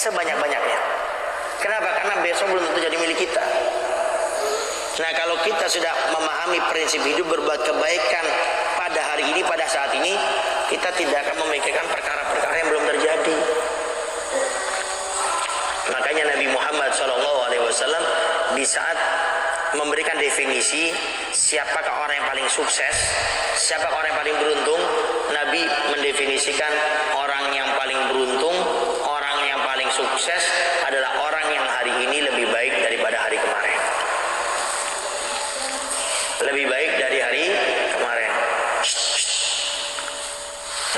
sebanyak-banyaknya. Kenapa? Karena besok belum tentu jadi milik kita. Nah, kalau kita sudah memahami prinsip hidup berbuat kebaikan pada hari ini, pada saat ini, kita tidak akan memikirkan perkara-perkara yang belum terjadi. Makanya Nabi Muhammad SAW di saat memberikan definisi siapakah orang yang paling sukses, siapakah orang yang paling beruntung, Nabi mendefinisikan orang yang paling beruntung, orang yang paling sukses adalah orang yang hari ini lebih baik daripada hari kemarin. Lebih baik dari hari kemarin.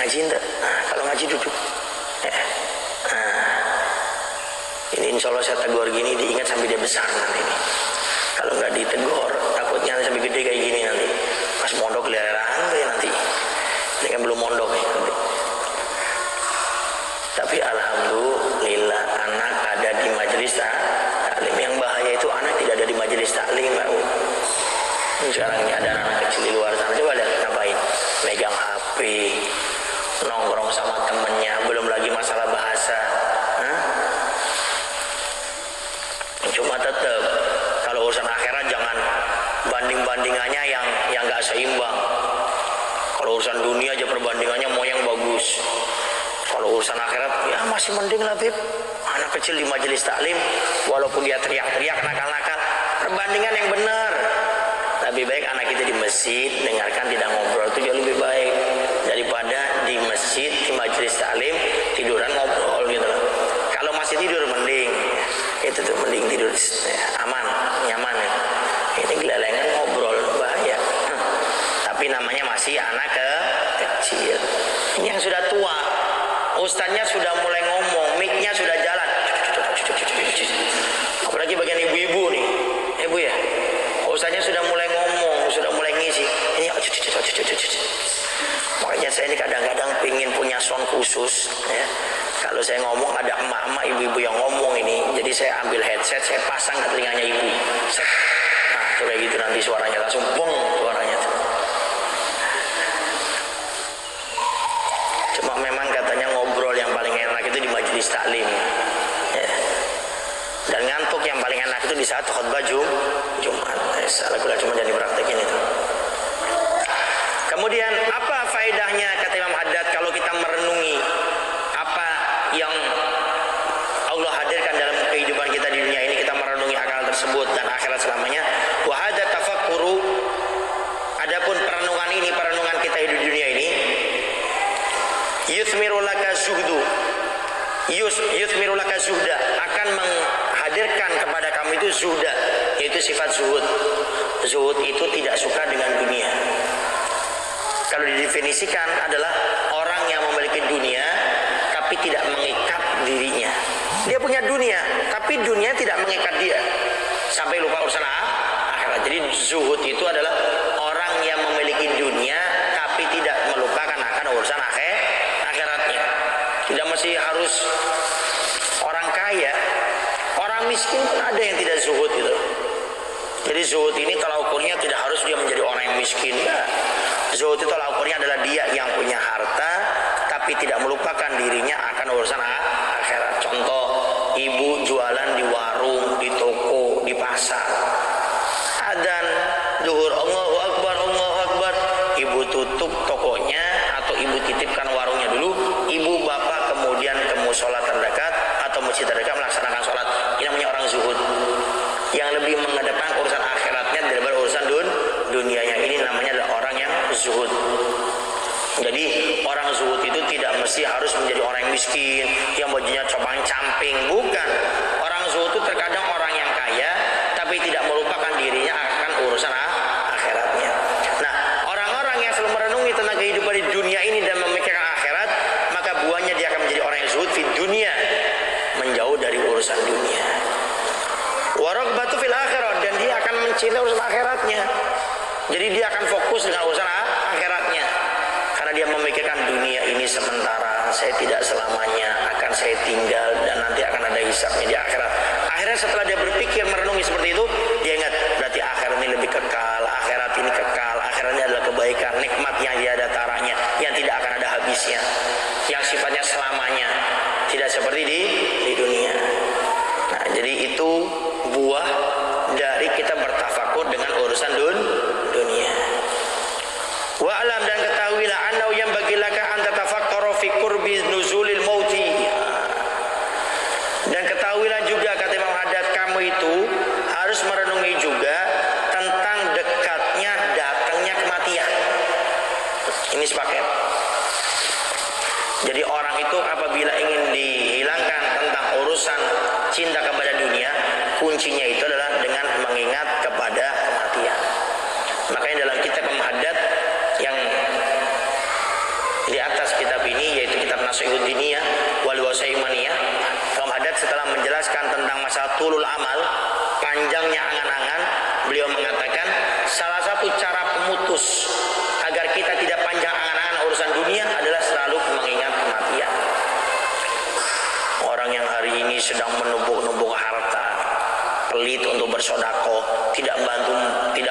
Ngaji enggak? Nah, kalau ngaji duduk. Ini insya Allah saya tegur gini diingat sampai dia besar nanti. Kalau nggak ditegur, takutnya sampai gede kayak gini nanti. Pas mondok keliaran nanti. Ini kan belum mondok nih nanti. Tapi alhamdulillah anak ada di majelis taklim. Yang bahaya itu anak tidak ada di majelis taklim. Sekarang ini ada anak kecil di luar sana, coba lihat ngapain? Megang HP, nongkrong sama temennya, belum lagi masalah bahasa. Cuma tetap kalau urusan akhirat jangan banding-bandingannya yang nggak seimbang. Kalau urusan dunia aja perbandingannya mau yang bagus. Kalau urusan akhirat ya masih mending lah, Beb. Anak kecil di majelis taklim walaupun dia teriak-teriak nakal-nakal, perbandingan yang benar. Lebih baik anak kita di masjid dengarkan, tidak ngobrol, itu jauh lebih baik daripada di masjid di majelis taklim tiduran ngobrol gitu. Kalau masih tidur mending, itu tuh mending tidur aman, nyaman. Ini gelelengan ngobrol bahaya. Tapi namanya masih anak kecil. Ini yang sudah tua, ustadznya sudah mulai ngomong, mic-nya sudah jalan. Apalagi bagian ibu-ibu nih, ibu ya. Ustaznya sudah mulai ngomong, sudah mulai ngisi. Ini makanya saya ini kadang-kadang pingin punya sound khusus ya. Kalau saya ngomong ada emak-emak, ibu-ibu yang ngomong ini. Jadi saya ambil headset, saya pasang ke telinganya ibu. Nah, kayak gitu nanti suaranya langsung bong suaranya. Cuma memang katanya ngobrol yang paling enak itu di majelis taklim. Ya. Dan ngantuk yang paling enak itu di saat khutbah Jumat. Salah gula cuma jadi praktekin itu. Kemudian apa faedahnya kata Imam Haddad kalau kita merenungi apa yang Allah hadirkan dalam kehidupan kita di dunia ini, kita merenungi akal tersebut dan akhirat selamanya. Wa hadza tafakkuru, adapun perenungan ini, perenungan kita hidup di dunia ini, yuthmiru laka zuhdu, yuthmiru laka zuhda, akan menghadirkan kepada kamu itu zuhda, yaitu sifat zuhud. Zuhud itu tidak suka dengan dunia. Kalau didefinisikan adalah orang yang memiliki dunia tapi tidak mengikat dirinya. Dia punya dunia tapi dunia tidak mengikat dia sampai lupa urusan akhirat. Jadi zuhud itu adalah orang yang memiliki dunia tapi tidak melupakan akan urusan akhiratnya. Tidak mesti harus orang kaya, orang miskin pun ada yang tidak zuhud gitu. Jadi zuhud ini tolak ukurnya tidak harus dia menjadi orang yang miskin. Nah, zuhud itu tolak ukurnya adalah dia yang punya harta tapi tidak melupakan dirinya akan urusan akhirat. Contoh, ibu jualan di warung, di toko, di pasar. Adzan zuhur, Allahu Akbar, ibu tutup tokonya atau ibu titipkan warungnya dulu, ibu bapak kemudian ke musola terdekat atau masjid terdekat melaksanakan sholat. Ini namanya orang zuhud yang lebih mengedepankan urusan akhiratnya daripada urusan dunianya. Ini namanya adalah orang yang zuhud. Jadi orang zuhud itu tidak mesti harus menjadi orang yang miskin, yang bajunya compang-camping, bukan. Orang zuhud itu terkadang orang yang kaya tapi tidak melupakan dirinya akan urusan akhiratnya. Nah, orang-orang yang selalu merenungi tentang kehidupan di dunia ini dan memikirkan akhirat, maka buahnya dia akan menjadi orang yang zuhud di dunia, menjauh dari urusan dunia. Waraghbatu fil akhirah, dan dia akan mencintai urusan akhiratnya. Jadi dia akan fokus dengan urusan akhiratnya. Karena dia memikirkan dunia ini sementara, saya tidak selamanya, akan saya tinggal dan nanti akan ada hisabnya di akhirat. Akhirnya setelah dia berpikir merenungi seperti itu, dia ingat berarti akhirat ini lebih kekal, akhirat ini kekal, akhirat ini adalah kebaikan, nikmat yang tiada taranya, yang tidak akan ada habisnya, yang sifatnya selamanya, tidak seperti di dunia. itu harus merenungi juga tentang dekatnya datangnya kematian. Ini sepaket. Jadi orang itu apabila ingin dihilangkan tentang urusan cinta kepada dunia, kuncinya itu adalah dengan mengingat kepada kematian. Makanya dalam kitab Muhaddad yang di atas kitab ini, yaitu kitab Nasihat Diniyah wal Wasaimaniyah, Muhaddad setelah menjelaskan tentang masalah tulul amal, panjangnya angan-angan, beliau mengatakan salah satu cara pemutus agar kita tidak panjang angan-angan urusan dunia adalah selalu mengingat kematian. Orang yang hari ini sedang menumpuk-numpuk harta, pelit untuk bersedekah, tidak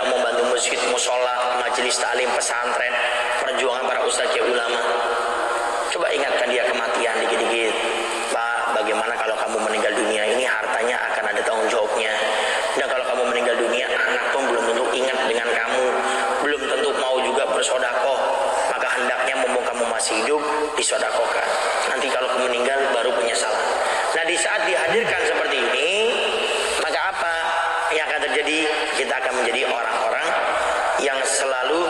mau bantu masjid, musola, majelis taklim, pesantren, perjuangan para ustadz ya ulama. Coba ingatkan dia kematian dikit-dikit. Pak, bagaimana kalau kamu meninggal dunia ini, hartanya akan ada tanggung jawabnya. Dan kalau kamu meninggal dunia, anak pun belum tentu ingat dengan kamu, belum tentu mau juga bersedekah. Maka hendaknya mumpung kamu masih hidup, disedekahkan. Nanti kalau kamu meninggal baru penyesalan. Nah, di saat dihadirkan seperti ini, maka apa yang akan terjadi? Kita akan menjadi orang-orang yang selalu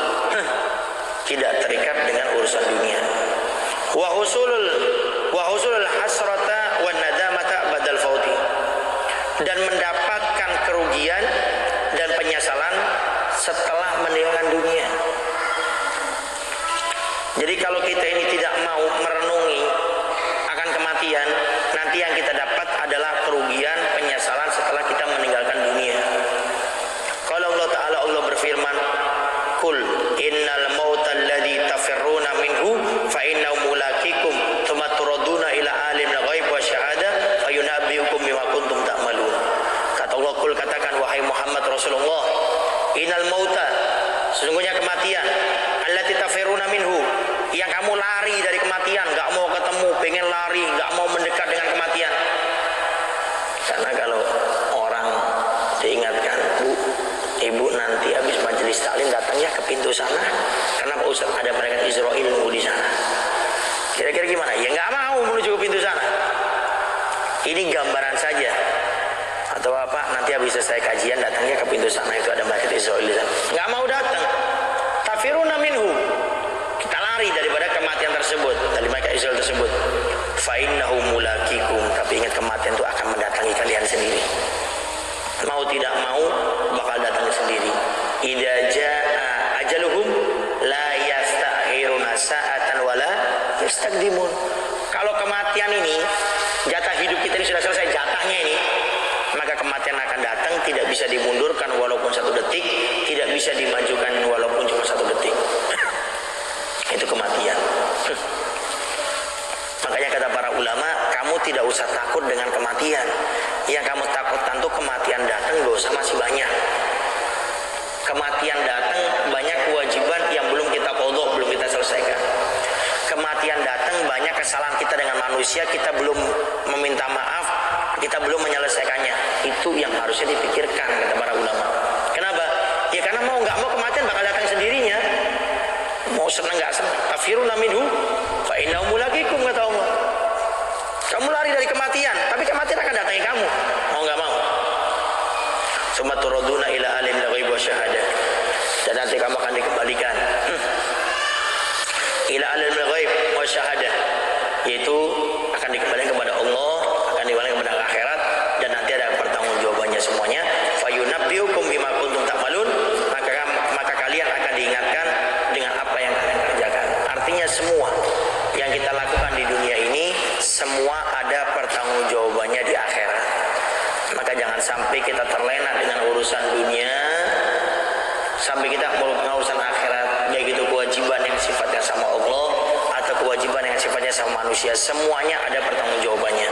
tidak terikat dengan urusan dunia. Wa husulul hasrata wan nadamata badal fauti, dan mendapatkan kerugian dan penyesalan setelah meninggalkan dunia. Jadi kalau kita ini tidak mau merenungi akan kematian, nanti yang kita dapat adalah kerugian, penyesalan setelah kita meninggalkan dunia. Kalau Allah Ta'ala, Allah berfirman, Kul innal mautal ladzi tafirruna minhu fa innahu mulaqikum tsumma turaduna ila alimil ghaib wa syahada fayunabbiukum bima kuntum ta'malun. Kata Allah, kul, katakan wahai Muhammad Rasulullah, innal mauta, sesungguhnya kematian, allati tafirruna minhu, yang kamu lari dari kematian, enggak mau ketemu, pengen lari, enggak mau mendekat dengan kematian. Karena kalau orang diingatkan, Bu, Ibu nanti habis majelis taklim datangnya ke pintu sana, karena Pak Ustaz ada malaikat Israil nunggu di sana. Kira-kira gimana? Ya nggak mau menuju ke pintu sana. Ini gambaran saja. Atau apa? Nanti habis selesai kajian datangnya ke pintu sana, itu ada malaikat Israil di sana. Nggak mau datang. Tafiruna minhu. Kita lari daripada kematian tersebut, dari malaikat Israil tersebut. Fa innahu mulaqikum. Tapi ingat, kematian itu akan mendatangi kalian sendiri. Mau tidak mau bakal datang sendiri. Idza jaa ajaluhum la yastakhiruna sa'atan wala yastaqdimun. Kalau kematian ini, jatah hidup kita ini sudah selesai, jatahnya ini, maka kematian akan datang, tidak bisa dimundurkan walaupun 1 detik, tidak bisa dimajukan walaupun cuma 1 detik. Itu kematian. Makanya kata para ulama, kamu tidak usah takut dengan kematian. Yang kamu takutkan tuh kematian datang, dosa masih banyak. Kematian datang, banyak kewajiban yang belum kita qadha, belum kita selesaikan. Kematian datang, banyak kesalahan kita dengan manusia, kita belum meminta maaf, kita belum menyelesaikannya. Itu yang harusnya dipikirkan, kata para ulama. Kenapa? Ya karena mau nggak mau kematian bakal datang sendirinya. Mau senang nggak senang, tafiruna minhu fa innahu mulaqikum, kata Allah. Kamu lari dari kematian, tapi kematian akan datangi kamu, mau nggak mau. Tsumma turaduna ila alimil ghaib wa syahada, dan nanti kamu akan dikembalikan ila alimil ghaib wa syahada, yaitu akan dikembalikan kepada Allah, akan dikembalikan kepada akhirat, dan nanti ada pertanggungjawabannya semuanya. Fayunabbiukum bima kuntum ta'malun, maka kalian akan diingatkan dengan apa yang kalian kerjakan. Artinya semua yang kita lakukan di dunia ini, semua ada pertanggungjawabannya di akhirat. Maka jangan sampai kita terlena dengan urusan dunia sampai kita melupakan urusan akhirat, baik itu kewajiban yang sifatnya sama Allah atau kewajiban yang sifatnya sama manusia. Semuanya ada pertanggungjawabannya.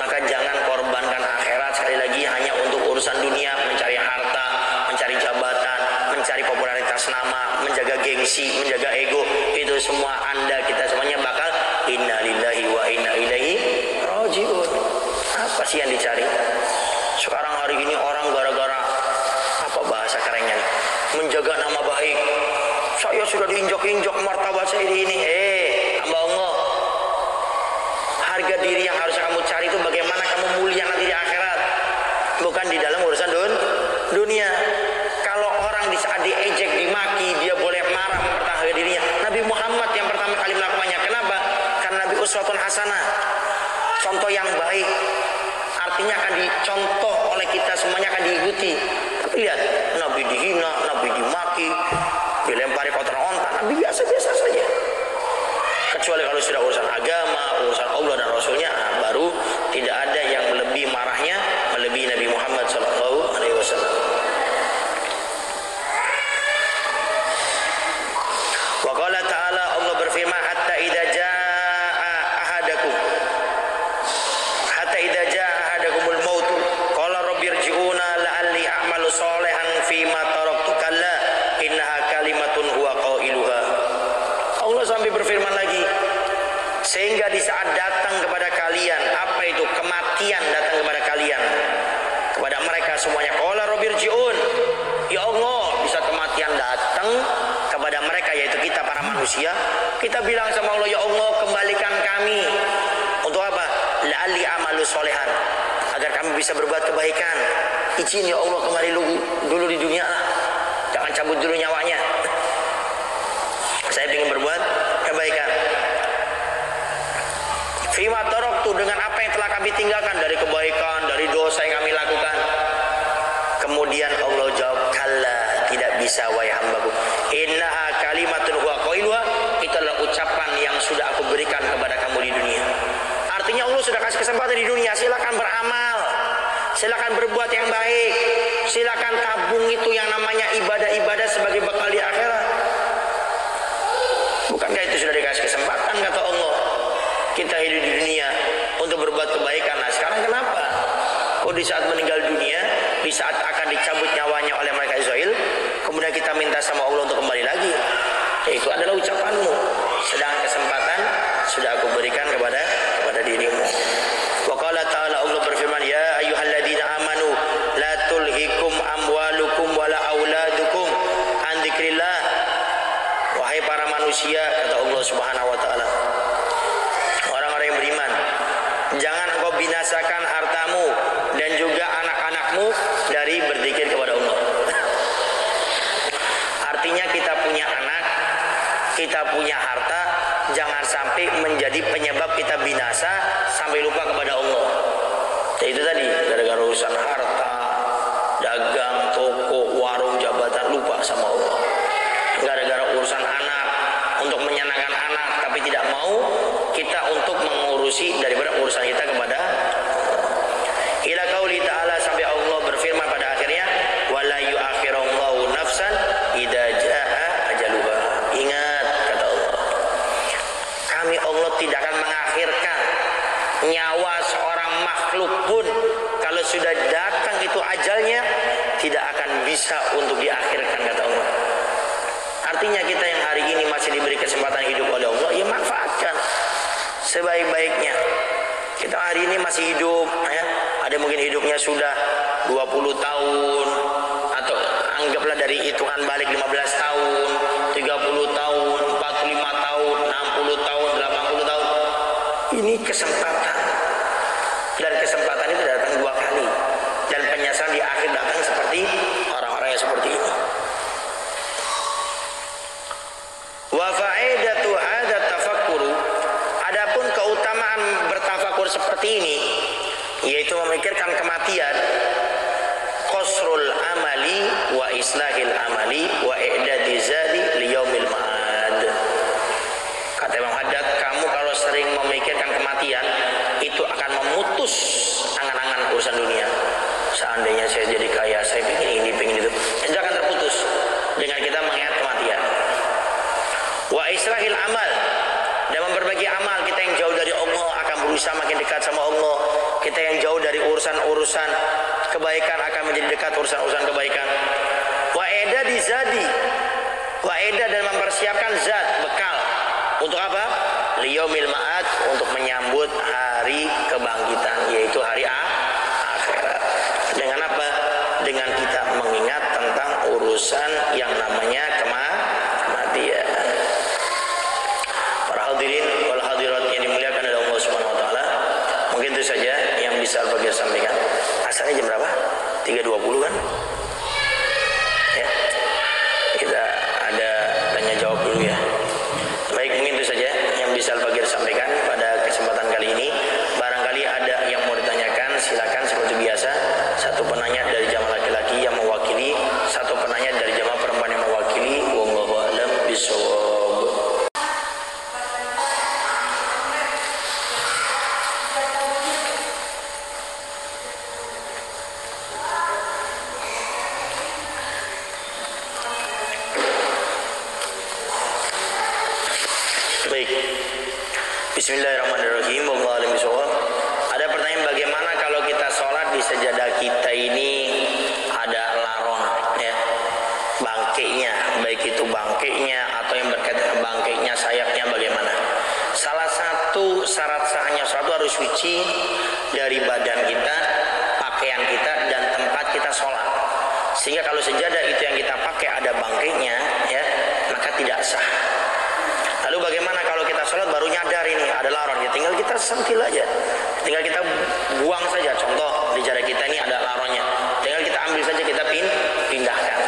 Maka jangan korbankan akhirat sekali lagi hanya untuk urusan dunia, mencari harta, mencari jabatan, mencari popularitas nama, menjaga gengsi, menjaga ego. Itu semua Anda, kita semuanya bakal inna lillahi wa inna ilaihi raji'un. Apa sih yang dicari? Sekarang hari ini orang gara-gara apa bahasa kerennya, menjaga nama baik. Saya sudah diinjak-injak martabat saya ini. Hamba Allah, harga diri yang harus kamu cari itu bagaimana kamu mulia nanti di akhirat, bukan di dalam baik. Artinya akan dicontoh oleh kita semuanya, akan diikuti. Tapi lihat, Nabi dihina, Nabi dimaki, dilempari kotoran onta, Nabi biasa-biasa saja. Kecuali kalau sudah urusan agama, urusan Allah dan Rasulnya, baru tidak ada yang lebih marahnya melebihi Nabi Muhammad SAW. Wa qala ta'ala, Allah berfirman, hatta idza jaa ahadakumul maut qala rabbirji'una la'alli a'malu sholihan fima taraktu kalla innaha kalimatun huwa qailuha. Allah sampai berfirman lagi, sehingga di saat datang kepada kalian, apa itu kematian datang kepada kalian, kepada mereka semuanya, qala rabbirji'un, ya Allah, bisa kematian datang kepada mereka, yaitu kita para manusia, kita bilang sama Allah, ya Allah, kembalikan kami. Untuk apa? La'alli amalu solehan, agar kami bisa berbuat kebaikan. Izin ya Allah kembali dulu di dunia lah, jangan cabut dulu nyawanya, saya ingin berbuat kebaikan. Fima taraktu, dengan apa yang telah kami tinggalkan dari kebaikan, dari dosa yang kami lakukan. Kemudian Allah jawab, kalla, tidak bisa wahai hambaku. Innaha kalimatun huwa qailuha, itu adalah ucapan yang sudah aku berikan kepada kamu di dunia. Artinya Allah sudah kasih kesempatan di dunia, silakan beramal, silakan berbuat yang baik, silakan tabung itu yang namanya ibadah-ibadah sebagai bekal di akhirat. Bukankah itu sudah dikasih kesempatan, kata Allah, kita hidup di dunia untuk berbuat kebaikan. Nah sekarang kenapa? Oh, di saat meninggal dunia, di saat akan dicabut nyawanya oleh malaikat Israel, kemudian kita minta sama Allah untuk kembali lagi. Ya, itu adalah ucapanmu, sedangkan kesempatan sudah aku berikan kepada dirimu. Wa qala ta'ala, Allah berfirman, ya ayyuhalladzina amanu la tulhikum amwalukum wala auladukum an dzikrillah. Wahai para manusia, kata Allah Subhanahu wa taala, orang-orang yang beriman, jangan engkau binasakan hartamu dan juga anak-anakmu dari berzikir kepada Allah. Artinya kita punya anak, kita punya harta, jangan sampai menjadi penyebab kita binasa sampai lupa kepada Allah. Ya itu tadi, gara-gara urusan harta, dagang, toko, warung, jabatan, lupa sama Allah. Gara-gara urusan anak, untuk menyenangkan anak, tapi tidak mau kita untuk mengurusi daripada urusan kita kepada ila qauli ta'ala, sampai Allah berfirman pada akhirnya, wala yu'akhirullahu nafsan idza jaa ajaluha. Ingat, kata Allah, kami Allah tidak akan mengakhirkan nyawa seorang makhluk pun, kalau sudah datang itu ajalnya, tidak akan bisa untuk diakhirkan, kata Allah. Artinya kita yang hari ini masih diberi kesempatan hidup oleh Allah, ya manfaatkan sebaik-baiknya. Kita hari ini masih hidup, ya. Ada mungkin hidupnya sudah 20 tahun, atau anggaplah dari hitungan balik 15 tahun, 30 tahun, 45 tahun, 60 tahun, 80 tahun. Ini kesempatan, dan kesempatan itu datang 2 kali, dan penyesalan di akhir datang seperti orang-orang yang seperti ini. Wa fa'idatu hadza tafakkuru, adapun keutamaan bertafakur seperti ini, yaitu memikirkan kematian, qasrul amali wa islahil amali wa i'dadi zadi liyaumil ma'ad. Kata Imam Haddad, kamu kalau sering memikirkan kematian, itu akan memutus angan-angan urusan dunia. Seandainya saya jadi kaya, saya pengen ini, pengen itu, itu akan terputus dengan kita mengingat kematian. Wa islahil amal, dan memperbaiki amal. Kita yang jauh dari Allah akan berusaha makin dekat sama Allah. Kita yang jauh dari urusan-urusan kebaikan akan menjadi dekat urusan-urusan kebaikan. Wa eda di zadi, wa eda, dan mempersiapkan zat, bekal. Untuk apa? Liyaumil ma'ad, untuk menyambut hari kebangkitan, yaitu hari akhirat. Dengan apa? Dengan kita mengingat tentang urusan yang namanya kematian. Hadirin wal hadirat yang dimuliakan oleh Allah Subhanahu wa taala, mungkin itu saja yang bisa Al-Bagir sampaikan. Asalnya jam berapa? 3.20 kan? Ya. Kita ada tanya jawab dulu ya. Baik, mungkin itu saja yang bisa Al-Bagir sampaikan pada kesempatan kali ini. Barangkali ada yang mau Bismillahirrahmanirrahim. Wallahu a'lam bishawab. Ada pertanyaan, bagaimana kalau kita sholat di sejadah kita ini ada laron, ya, bangkainya, baik itu bangkainya atau yang berkaitan dengan bangkainya, sayapnya, bagaimana? Salah satu syarat sahnya sholat itu harus suci dari badan kita, pakaian kita, dan tempat kita sholat. Sehingga kalau sejadah itu yang kita pakai ada bangkainya, ya, maka tidak sah. Lalu bagaimana kalau kita sholat baru nyadar ini ada laron, ya tinggal kita sentil aja, tinggal kita buang saja. Contoh di jari kita ini ada laronnya, tinggal kita ambil saja, kita pindahkan.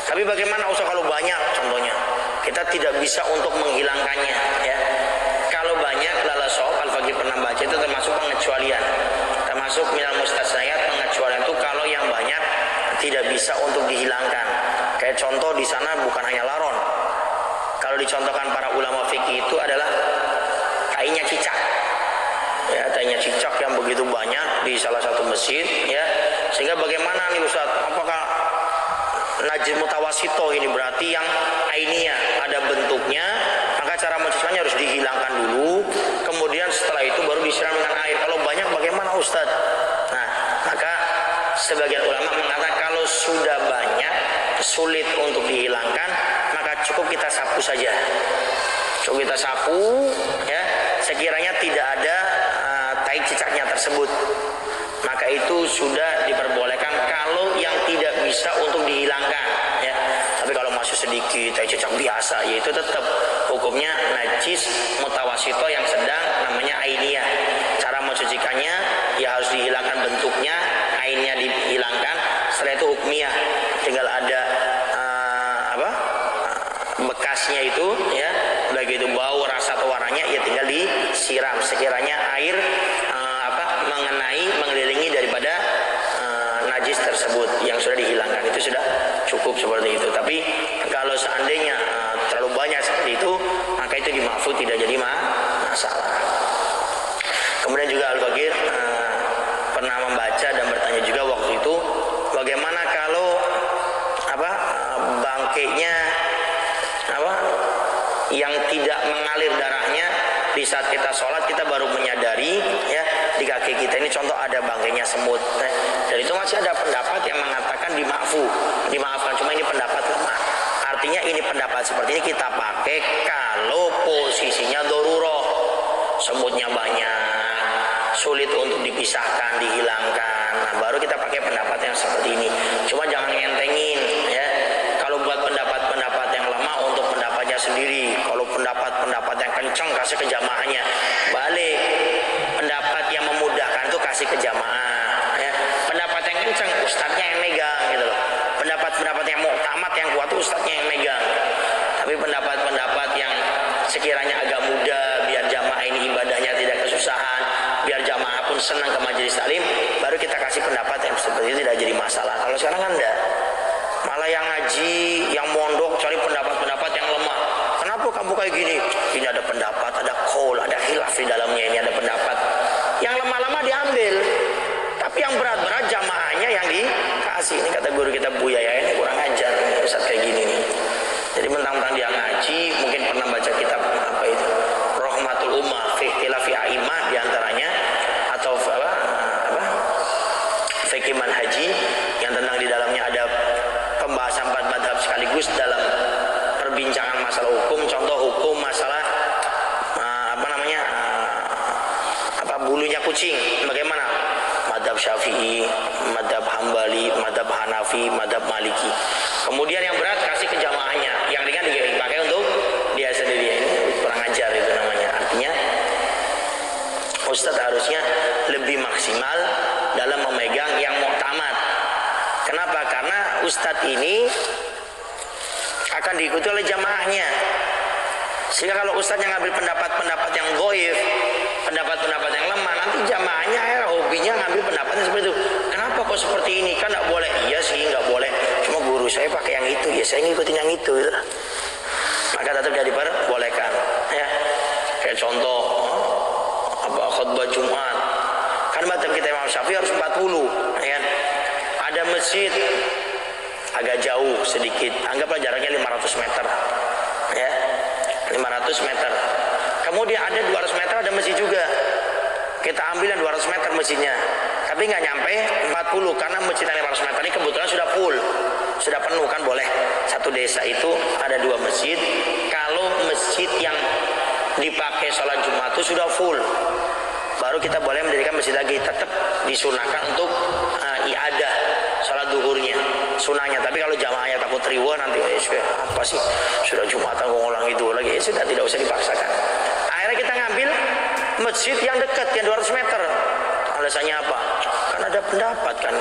Tapi bagaimana Ustaz kalau banyak? Contohnya kita tidak bisa untuk menghilangkannya, ya. Kalau banyak, lala sob al-faqih pernah baca, itu termasuk pengecualian, termasuk minal mustasnayat. Pengecualian itu kalau yang banyak tidak bisa untuk dihilangkan. Kayak contoh di sana bukan hanya laron. Kalau dicontohkan para ulama fikih itu adalah tainya cicak, ya, tainya cicak yang begitu banyak di salah satu masjid, ya. Sehingga bagaimana nih Ustaz? Apakah najis mutawasito ini berarti yang ainiyah, ada bentuknya, maka cara mencucinya harus dihilangkan dulu, kemudian setelah itu baru disiram dengan air. Kalau banyak bagaimana Ustaz? Nah, maka sebagian ulama mengatakan kalau sudah banyak sulit untuk dihilangkan, maka cukup kita sapu saja. Cukup kita sapu, ya, sekiranya tidak ada tai cicaknya tersebut, maka itu sudah diperbolehkan kalau yang tidak bisa untuk dihilangkan, ya. Tapi kalau masih sedikit tai cicak biasa, yaitu tetap hukumnya najis mutawasito yang sedang, namanya ainiyah. Cara mencucikannya ya harus dihilangkan bentuknya, ainnya dihilangkan. Setelah itu hukmiyah, tinggal ada bekasnya itu, ya, baik itu bau, rasa atau warnanya, ya tinggal disiram sekiranya air mengelilingi daripada najis tersebut yang sudah dihilangkan, itu sudah cukup seperti itu. Tapi kalau seandainya terlalu banyak seperti itu, maka itu dimaafkan, tidak jadi masalah. Kemudian juga Al-Faqih pernah membaca dan bertanya juga waktu itu, bagaimana kalau bangkainya yang tidak mengalir darahnya di saat kita sholat, kita baru menyadari, ya, di kaki kita ini contoh ada bangkainya semut, dan itu masih ada pendapat yang mengatakan dimaafkan, cuma ini pendapat lemah. Artinya ini pendapat seperti ini kita pakai kalau posisinya darurat, semutnya banyak, sulit untuk dipisahkan, dihilangkan, nah baru kita pakai pendapat yang seperti ini. Cuma jangan ngentengin, ya. Kalau buat pendapat-pendapat yang lemah untuk pendapatnya sendiri, kalau pendapat-pendapat yang kencang kasih ke jamaahnya, balik. Pendapat yang memudahkan itu kasih ke jamaah, ya. Pendapat yang kencang ustadznya yang megang, gitu loh. Pendapat-pendapat yang muktamad yang kuat itu ustadznya yang megang. Tapi pendapat-pendapat yang sekiranya agak mudah, biar jamaah ini ibadahnya tidak kesusahan, biar jamaah pun senang ke majelis taklim, baru kita kasih pendapat yang seperti itu, tidak jadi masalah. Kalau sekarang kan enggak, malah yang ngaji, yang mondok cari pendapat-pendapat yang lemah. Kenapa kamu kayak gini? Ini ada pendapat, ada qaul, ada khilaf di dalamnya, ini ada pendapat. Yang lemah-lemah diambil, tapi yang berat-berat jamaahnya yang dikasih. Ini kata guru kita Buya, ya, ini kurang ajar Ustaz kayak gini nih. Jadi mentang-mentang dia ngaji, mungkin pernah baca kitab apa itu, Rahmatul Ummah fi Ikhtilafi A'imah diantaranya, atau Fiqh Manhaji, yang tentang di dalamnya ada pembahasan 4 madhab sekaligus dalam perbincangan masalah hukum. Contoh hukum masalah bulunya kucing, bagaimana? Madhab Syafi'i, madhab Hambali, madhab Hanafi, madhab Maliki. Kemudian yang berat kasih ke jamaahnya, yang ringan dipakai untuk dia sendiri. Ini kurang ajar itu namanya. Artinya Ustadz harusnya lebih maksimal dalam memegang yang muktamad. Kenapa? Karena Ustadz ini akan diikuti oleh jamaahnya. Sehingga kalau Ustadz yang ngambil pendapat-pendapat yang goif, pendapat-pendapat yang lemah, nanti jamaahnya hobinya ngambil pendapatnya seperti itu. Kenapa kok seperti ini? Kan nggak boleh. Iya sih nggak boleh. Cuma guru saya pakai yang itu, ya saya ngikutin yang itu. Gitu. Maka tetap jadi diperbolehkan. Ya. Kayak contoh khutbah Jumat. Kan madhab kita Imam Syafi'i harus 40. Ya. Ada masjid agak jauh sedikit. Anggaplah jaraknya 500 meter. Ya. 500 meter. Kemudian ada 200 meter ada masjid juga. Kita ambil yang 200 meter masjidnya. Tapi nggak nyampe 40 karena masjid yang 500 meter ini kebetulan sudah full. Sudah penuh kan boleh. Satu desa itu ada 2 masjid. Kalau masjid yang dipakai sholat Jumat itu sudah full, baru kita boleh mendirikan masjid lagi. Tetap disunahkan untuk iadah sholat duhurnya, sunahnya. Tapi kalau jamaahnya takut riwa nanti apa sih sudah Jumatan kok ngulang itu lagi, sudah tidak usah dipaksakan. Akhirnya kita ngambil masjid yang dekat yang 200 meter. Alasannya apa? Kan ada pendapat kan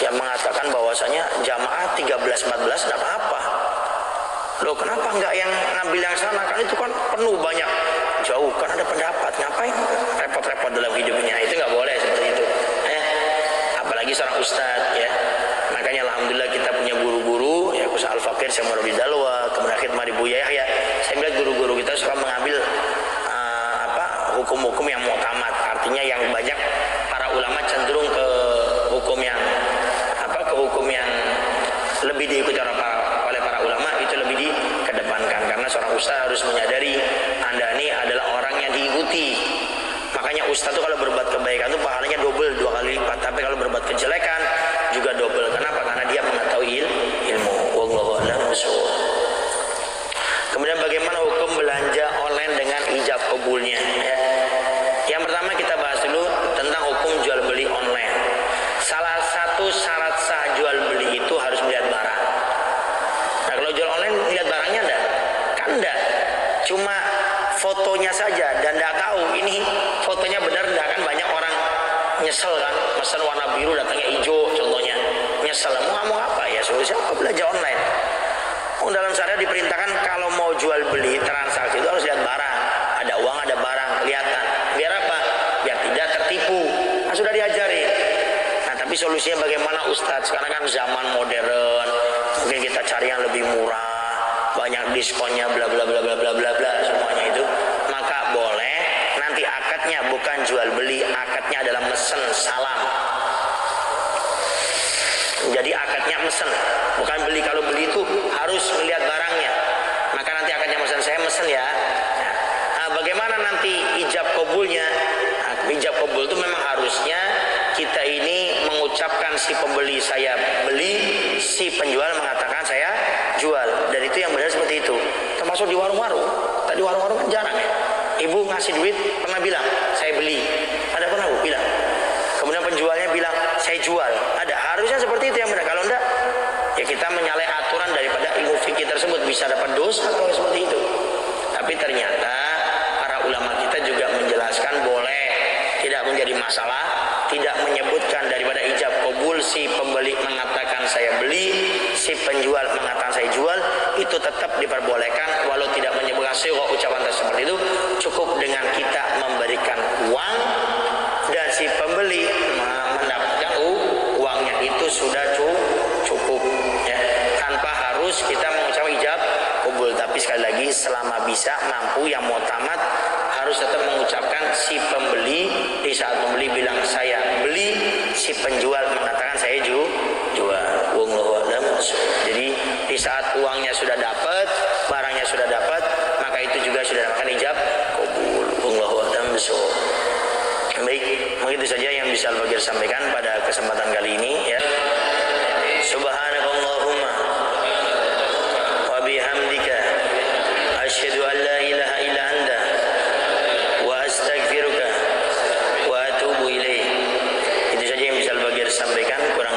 yang mengatakan bahwasanya jamaah 13-14 tidak apa-apa. Loh kenapa enggak yang ngambil yang sana? Kan itu kan penuh banyak, jauh kan ada pendapat. Ngapain repot-repot dalam hidupnya? Itu nggak boleh seperti itu. Apalagi seorang ustadz ya. Makanya alhamdulillah kita punya guru-guru ya, Ustaz Al-Fakir Syamarudi Dalwa, kemudian khidmat Ibu Yahya. Saya melihat guru-guru kita suka mengambil hukum-hukum yang mu'tamad, artinya yang banyak para ulama cenderung ke hukum yang lebih diikuti oleh para ulama, itu lebih dikedepankan. Karena seorang ustaz harus menyadari Anda ini adalah orang yang diikuti. Makanya ustaz itu kalau berbuat kebaikan itu pahalanya double, 2 kali lipat. Tapi kalau berbuat kejelekan juga double. Kenapa? Karena dia mengetahui ilmu. Wallahu a'lam bishawab. Kemudian bagaimana hukum belanja online dengan ijab kabulnya ya. Yang pertama kita bahas dulu tentang hukum jual beli online. Salah satu syarat sah jual beli itu harus melihat barang. Nah kalau jual online lihat barangnya enggak? Kan enggak. Cuma fotonya saja dan enggak tahu ini fotonya benar enggak, kan banyak orang nyesel kan, pesan warna biru datangnya hijau contohnya. Nyesel, mau apa ya, solusi apa belanja online. Dalam syariat diperintahkan kalau mau jual beli transaksi itu harus lihat barang, ada uang ada barang kelihatan. Biar apa? Biar tidak tertipu. Nah, sudah diajari. Nah tapi solusinya bagaimana Ustadz? Sekarang kan zaman modern, mungkin kita cari yang lebih murah, banyak diskonnya, bla bla bla bla bla bla bla semuanya itu. Maka boleh nanti akadnya bukan jual beli, akadnya adalah mesen salam. Jadi akadnya mesen, bukan beli. Kalau beli itu harus melihat barangnya. Maka nanti akadnya mesen, saya mesen ya. Nah, bagaimana nanti ijab kabulnya? Nah, ijab kabul itu memang harusnya kita ini mengucapkan si pembeli saya beli, si penjual mengatakan saya jual. Dan itu yang benar seperti itu. Termasuk di warung-warung. Tadi warung-warung kan jarang ya. Ibu ngasih duit pernah bilang saya beli. Ada pernah Bu bilang? Kemudian penjualnya bilang saya jual. Ada, harusnya seperti itu yang benar. Kalau enggak ya kita menyalahi aturan daripada ilmu fikih tersebut, bisa dapat dosa atau seperti itu. Tapi ternyata para ulama kita juga menjelaskan boleh, tidak menjadi masalah, tidak menyebutkan daripada ijab kabul si pembeli mengatakan saya beli, si penjual mengatakan saya jual, itu tetap diperbolehkan walau tidak menyebutkan sirah ucapan seperti itu. Cukup dengan kita memberikan uang dan si pembeli mendapatkan uangnya, itu sudah cukup ya, tanpa harus kita mengucapkan ijab kabul. Tapi sekali lagi selama bisa mampu yang mu'tamad harus tetap mengucapkan si pembeli. Di saat pembeli bilang saya beli, si penjual mengatakan saya jual. Wallahu a'lam. Jadi di saat uangnya sudah dapat, barangnya sudah dapat, maka itu juga sudah dinamakan ijab kabul. Wallahu a'lam bishawab. Baik, begitu saja yang bisa Al-Fakir sampaikan pada kesempatan kali ini ya. Subhanakallahumma wa bihamdika asyhadu an la ilaha illa anta wa astaghfiruka wa atubu ilaik. Itu saja yang bisa Al-Fakir sampaikan. Kurang